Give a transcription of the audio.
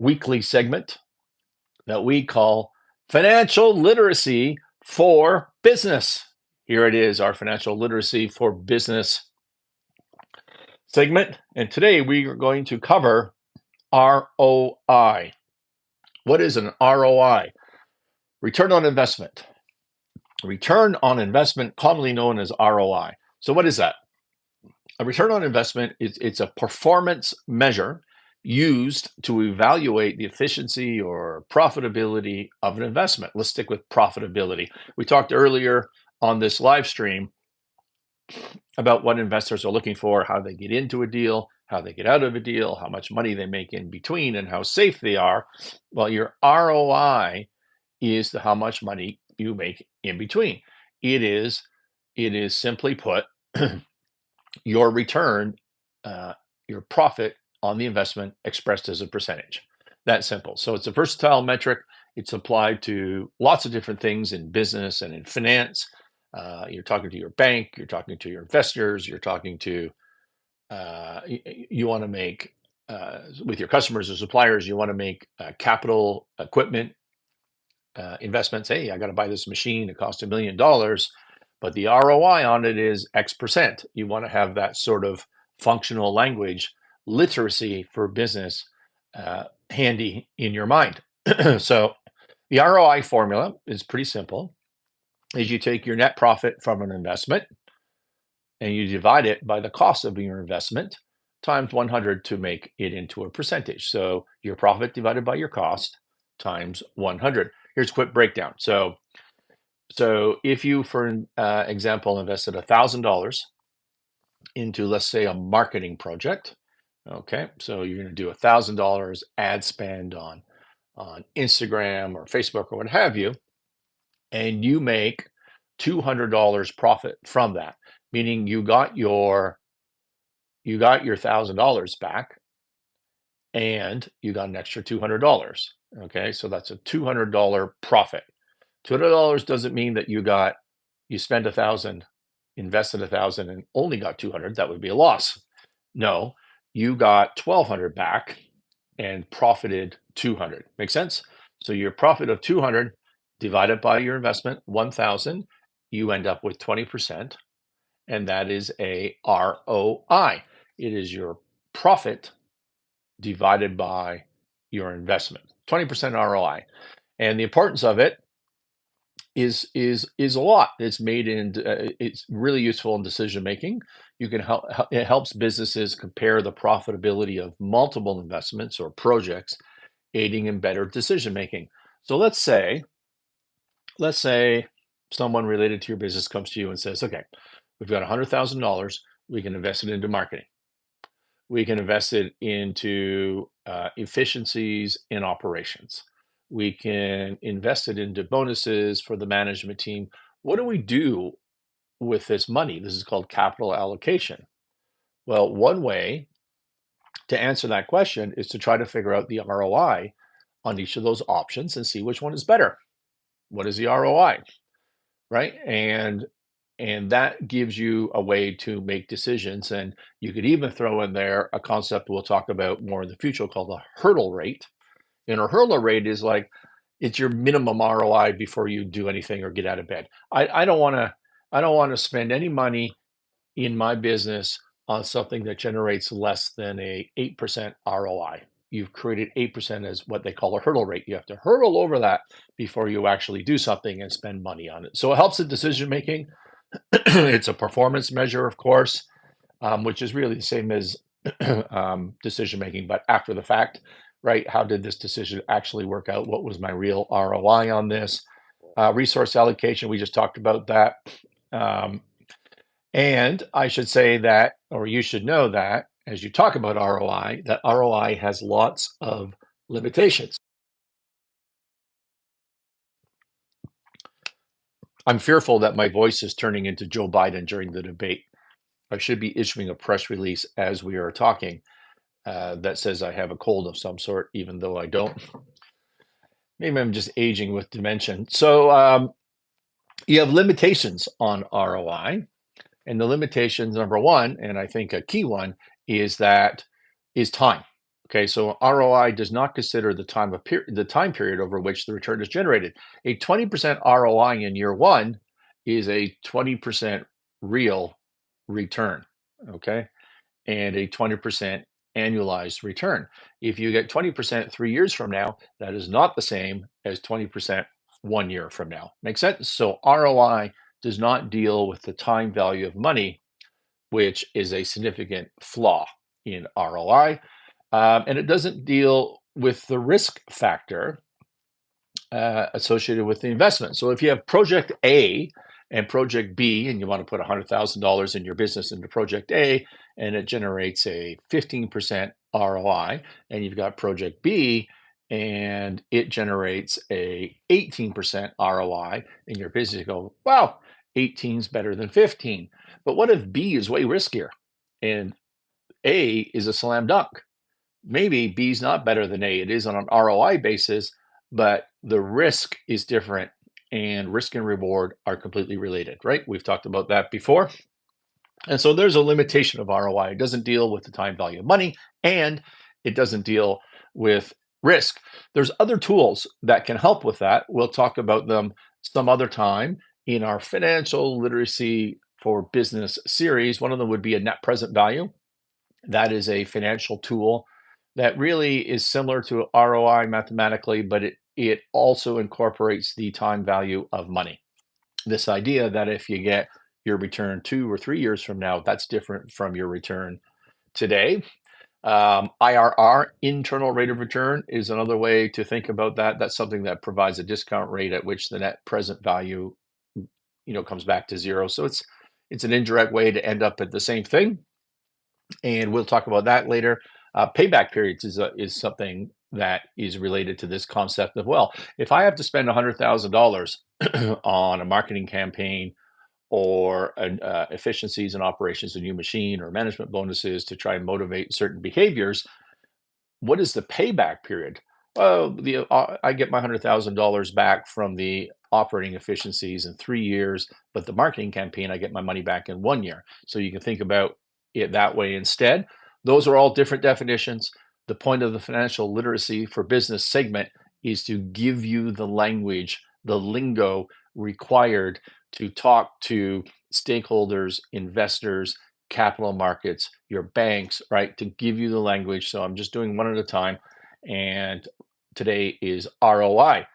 weekly segment that we call Financial Literacy for Business. Here it is, our Financial Literacy for Business segment. And today we are going to cover ROI. What is an ROI? Return on investment. Return on investment, commonly known as ROI. So what is that? A return on investment it's a performance measure used to evaluate the efficiency or profitability of an investment. Let's stick with profitability. We talked earlier on this live stream about what investors are looking for, how they get into a deal, how they get out of a deal, how much money they make in between, and how safe they are. Well, your ROI is how much money you make in between. It is simply put your return, your profit on the investment expressed as a percentage. That simple. So it's a versatile metric. It's applied to lots of different things in business and in finance. You're talking to your bank, you're talking to your investors, you're talking to, you want to make, with your customers or suppliers, you want to make capital equipment investments. Hey, I got to buy this machine. It costs $1 million, but the ROI on it is X percent. You want to have that sort of functional language literacy for business handy in your mind. So the ROI formula is pretty simple. Is you take your net profit from an investment and you divide it by the cost of your investment times 100 to make it into a percentage. So your profit divided by your cost times 100. Here's a quick breakdown. So if you, for example, invested $1,000 into, let's say, a marketing project, okay, so you're going to do $1,000 ad spend on Instagram or Facebook or what have you, and you make $200 profit from that, meaning you got your $1,000 back, and you got an extra $200. Okay, so that's a $200 profit. $200 doesn't mean that you spent 1,000, invested 1,000, and only got 200. That would be a loss. No, you got 1,200 back and profited 200. Make sense? So your profit of 200 divided by your investment 1,000, you end up with 20%, and that is a ROI. It is your profit divided by your investment. 20% ROI, and the importance of it is a lot. It's made in it's really useful in decision making. You can help. It helps businesses compare the profitability of multiple investments or projects, aiding in better decision making. So let's say someone related to your business comes to you and says, "Okay, we've got $100,000. We can invest it into marketing. We can invest it into efficiencies in operations. We can invest it into bonuses for the management team. What do we do with this money?" This is called capital allocation. Well, one way to answer that question is to try to figure out the ROI on each of those options and see which one is better. What is the ROI, right? And that gives you a way to make decisions. And you could even throw in there a concept we'll talk about more in the future called a hurdle rate. And a hurdle rate is like, it's your minimum ROI before you do anything or get out of bed. I don't want to spend any money in my business on something that generates less than a 8% ROI. You've created 8% as what they call a hurdle rate. You have to hurdle over that before you actually do something and spend money on it. So it helps in decision making. It's a performance measure, of course, which is really the same as decision making, but after the fact, right? How did this decision actually work out? What was my real ROI on this? Resource allocation, we just talked about that. And I should say that, or you should know that, as you talk about ROI, that ROI has lots of limitations. I'm fearful that my voice is turning into Joe Biden during the debate. I should be issuing a press release as we are talking that says I have a cold of some sort, even though I don't. Maybe I'm just aging with dementia. So you have limitations on ROI. And the limitations, number one, and I think a key one, is time. Okay, so ROI does not consider the time period over which the return is generated. A 20% ROI in year one is a 20% real return. Okay, and a 20% annualized return. If you get 20% 3 years from now, that is not the same as 20% 1 year from now. Make sense? So ROI does not deal with the time value of money, which is a significant flaw in ROI. And it doesn't deal with the risk factor associated with the investment. So if you have project A and project B, and you want to put $100,000 in your business into project A, and it generates a 15% ROI, and you've got project B, and it generates a 18% ROI in your business, you go, wow, 18 is better than 15. But what if B is way riskier and A is a slam dunk? Maybe B is not better than A. It is on an ROI basis, but the risk is different, and risk and reward are completely related, right? We've talked about that before. And so there's a limitation of ROI. It doesn't deal with the time value of money, and it doesn't deal with risk. There's other tools that can help with that. We'll talk about them some other time in our financial literacy for business series. One of them would be a net present value. That is a financial tool that really is similar to ROI mathematically, but it also incorporates the time value of money. This idea that if you get your return 2 or 3 years from now, that's different from your return today. IRR, internal rate of return, is another way to think about that. That's something that provides a discount rate at which the net present value, comes back to zero. So it's an indirect way to end up at the same thing, and we'll talk about that later. Payback periods is something that is related to this concept of, well, if I have to spend $100,000 on a marketing campaign or efficiencies in operations, a new machine, or management bonuses to try and motivate certain behaviors, what is the payback period? Well, I get my $100,000 back from the operating efficiencies in 3 years, but the marketing campaign, I get my money back in 1 year. So you can think about it that way instead. Those are all different definitions. The point of the financial literacy for business segment is to give you the language, the lingo required to talk to stakeholders, investors, capital markets, your banks, right? To give you the language. So I'm just doing one at a time. And today is ROI.